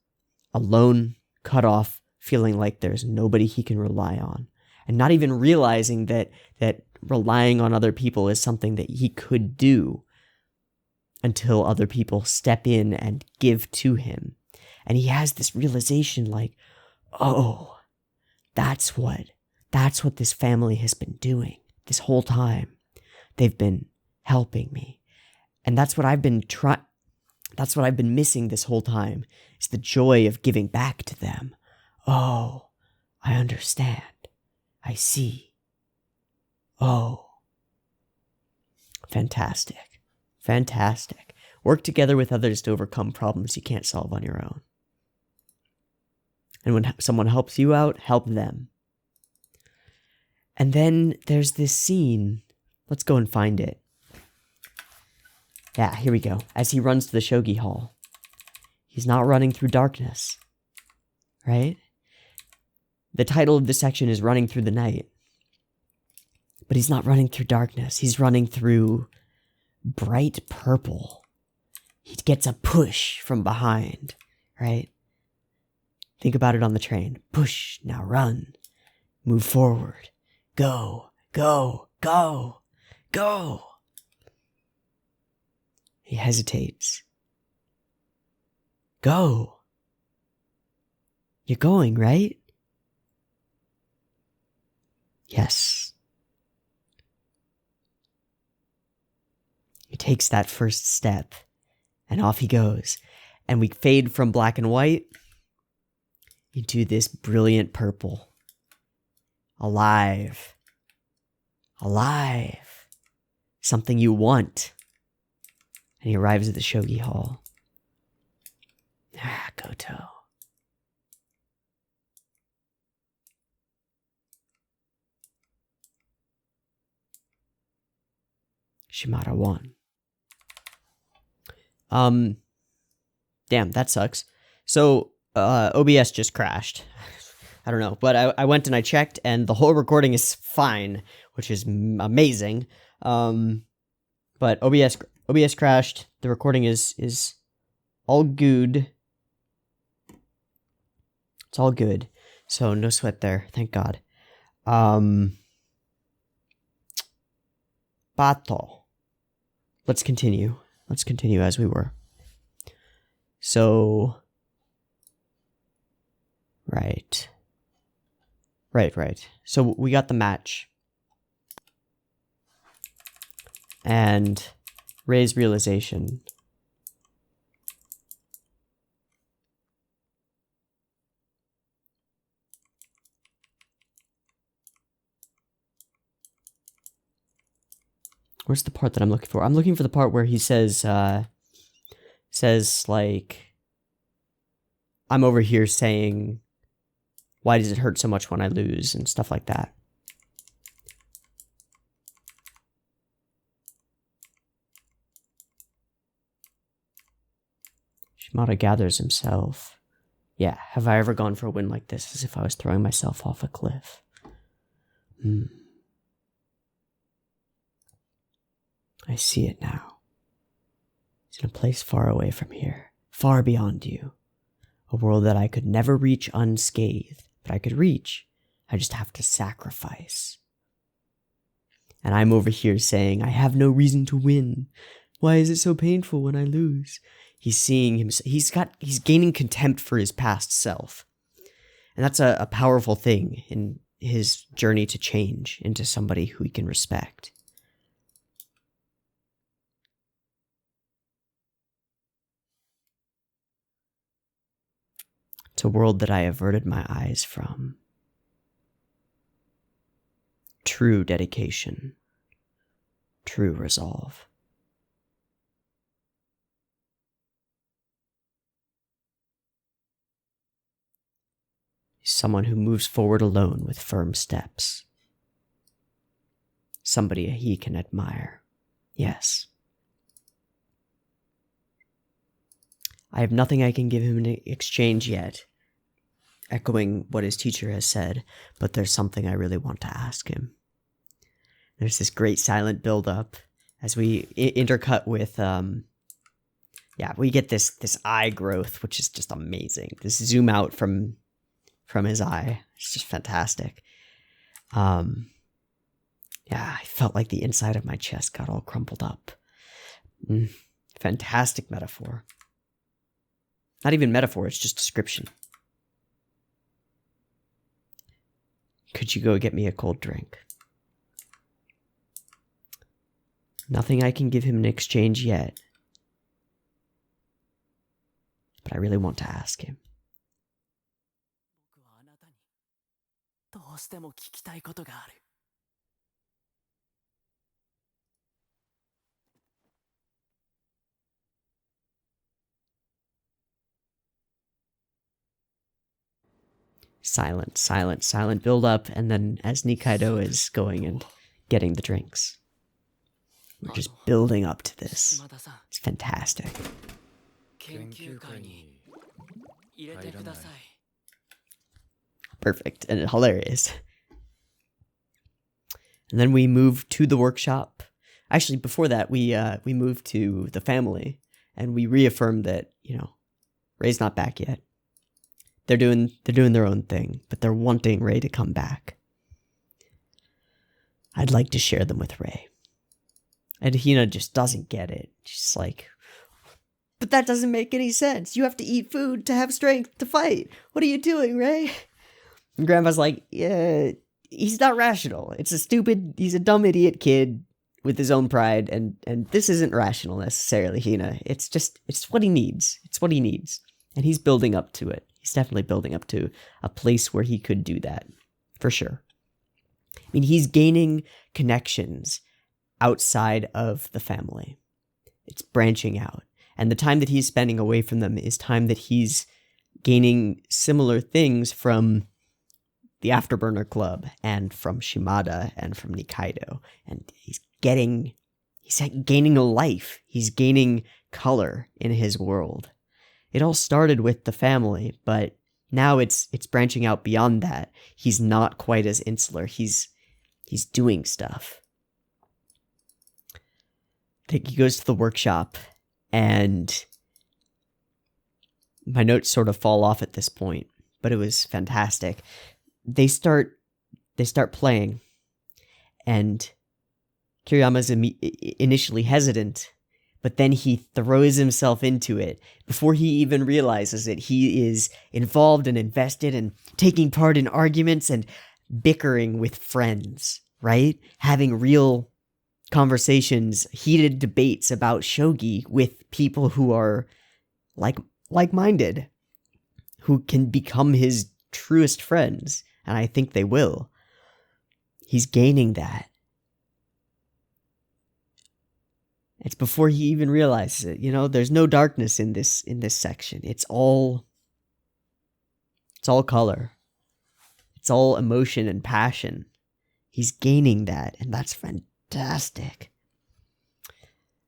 S1: Alone, cut off, feeling like there's nobody he can rely on. And not even realizing that relying on other people is something that he could do until other people step in and give to him. And he has this realization like, oh, that's what this family has been doing this whole time. They've been helping me. And that's what I've been missing this whole time, is the joy of giving back to them. Oh, I understand. I see. Oh. Fantastic. Fantastic. Work together with others to overcome problems you can't solve on your own. And when someone helps you out, help them. And then there's this scene. Let's go and find it. Yeah, here we go. As he runs to the shogi hall. He's not running through darkness. Right? The title of this section is Running Through the Night. But he's not running through darkness. He's running through bright purple. He gets a push from behind, right? Think about it on the train. Push, now run. Move forward. Go, go, go, go. He hesitates. Go. You're going, right? Yes. He takes that first step, and off he goes. And we fade from black and white into this brilliant purple. Alive. Alive. Something you want. And he arrives at the shogi hall. Ah, Goto. Shimada won. Damn, that sucks. So, OBS just crashed. I don't know, but I went and I checked, and the whole recording is fine, which is amazing. But OBS crashed. The recording is all good. It's all good. So no sweat there, thank God. Bato. Let's continue. Let's continue as we were. So, right. So we got the match. And Ray's realization. Where's the part that I'm looking for? I'm looking for the part where he says like, I'm over here saying, why does it hurt so much when I lose, and stuff like that. Shimada gathers himself. Yeah, have I ever gone for a win like this, as if I was throwing myself off a cliff? I see it now. It's in a place far away from here, far beyond you. A world that I could never reach unscathed, but I could reach. I just have to sacrifice. And I'm over here saying, I have no reason to win. Why is it so painful when I lose? He's seeing himself. He's gaining contempt for his past self. And that's a powerful thing in his journey to change into somebody who he can respect. It's a world that I averted my eyes from. True dedication. True resolve. He's someone who moves forward alone with firm steps. Somebody he can admire. Yes. I have nothing I can give him in exchange yet, echoing what his teacher has said, but there's something I really want to ask him. There's this great silent build-up as we intercut with, we get this eye growth, which is just amazing. This zoom out from his eye. It's just fantastic. I felt like the inside of my chest got all crumpled up. Fantastic metaphor. Not even metaphor, it's just description. Could you go get me a cold drink? Nothing I can give him in exchange yet. But I really want to ask him. Silent build up, and then as Nikaido is going and getting the drinks. We're just building up to this. It's fantastic. Perfect and hilarious. And then we move to the workshop. Actually, before that, we moved to the family, and we reaffirmed that, Ray's not back yet. They're doing their own thing, but they're wanting Ray to come back. I'd like to share them with Ray. And Hina just doesn't get it. She's like, but that doesn't make any sense. You have to eat food to have strength to fight. What are you doing, Ray? And Grandpa's like, yeah, he's not rational. He's a dumb idiot kid with his own pride, and this isn't rational necessarily, Hina. It's what he needs. It's what he needs. And he's building up to it. He's definitely building up to a place where he could do that, for sure. I mean, he's gaining connections outside of the family. It's branching out. And the time that he's spending away from them is time that he's gaining similar things from the Afterburner Club and from Shimada and from Nikaido. And he's gaining a life. He's gaining color in his world. It all started with the family, but now it's branching out beyond that. He's not quite as insular. He's doing stuff. I think he goes to the workshop, and my notes sort of fall off at this point, but it was fantastic. They start playing, and Kiriyama's initially hesitant, but then he throws himself into it. Before he even realizes it, he is involved and invested and taking part in arguments and bickering with friends, right? Having real conversations, heated debates about shogi with people who are like-minded, who can become his truest friends, and I think they will. He's gaining that. It's before he even realizes it. There's no darkness in this section. It's all color. It's all emotion and passion. He's gaining that, and that's fantastic.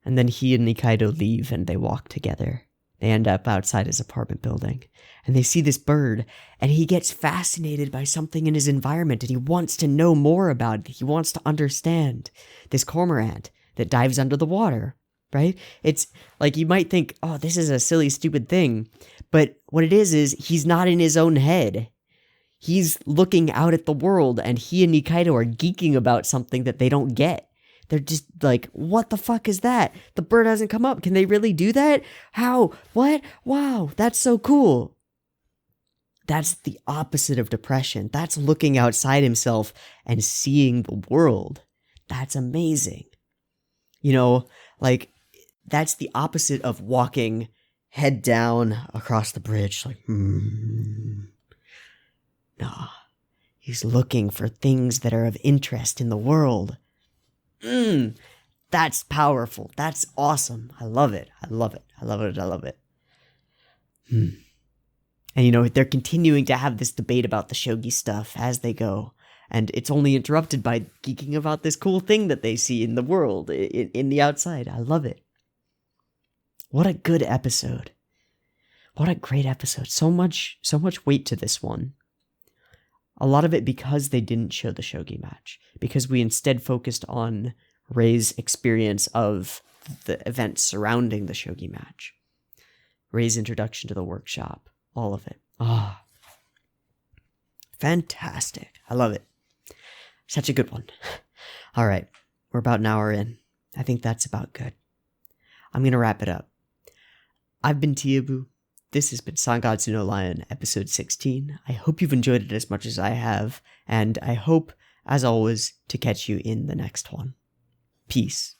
S1: And then he and Nikaido leave, and they walk together. They end up outside his apartment building, and they see this bird, and he gets fascinated by something in his environment, and he wants to know more about it. He wants to understand this cormorant that dives under the water, right? It's like, you might think, oh, this is a silly, stupid thing. But what it is he's not in his own head. He's looking out at the world, and he and Nikaido are geeking about something that they don't get. They're just like, what the fuck is that? The bird hasn't come up. Can they really do that? How? What? Wow, that's so cool. That's the opposite of depression. That's looking outside himself and seeing the world. That's amazing. That's the opposite of walking head down across the bridge. Nah. He's looking for things that are of interest in the world. That's powerful. That's awesome. I love it. I love it. I love it. I love it. And they're continuing to have this debate about the shogi stuff as they go. And it's only interrupted by geeking about this cool thing that they see in the world, in the outside. I love it. What a good episode. What a great episode. So much weight to this one. A lot of it because they didn't show the shogi match. Because we instead focused on Rei's experience of the events surrounding the shogi match. Rei's introduction to the workshop. All of it. Fantastic. I love it. Such a good one. All right. We're about an hour in. I think that's about good. I'm going to wrap it up. I've been Teeaboo. This has been Sangatsu no Lion, episode 16. I hope you've enjoyed it as much as I have, and I hope, as always, to catch you in the next one. Peace.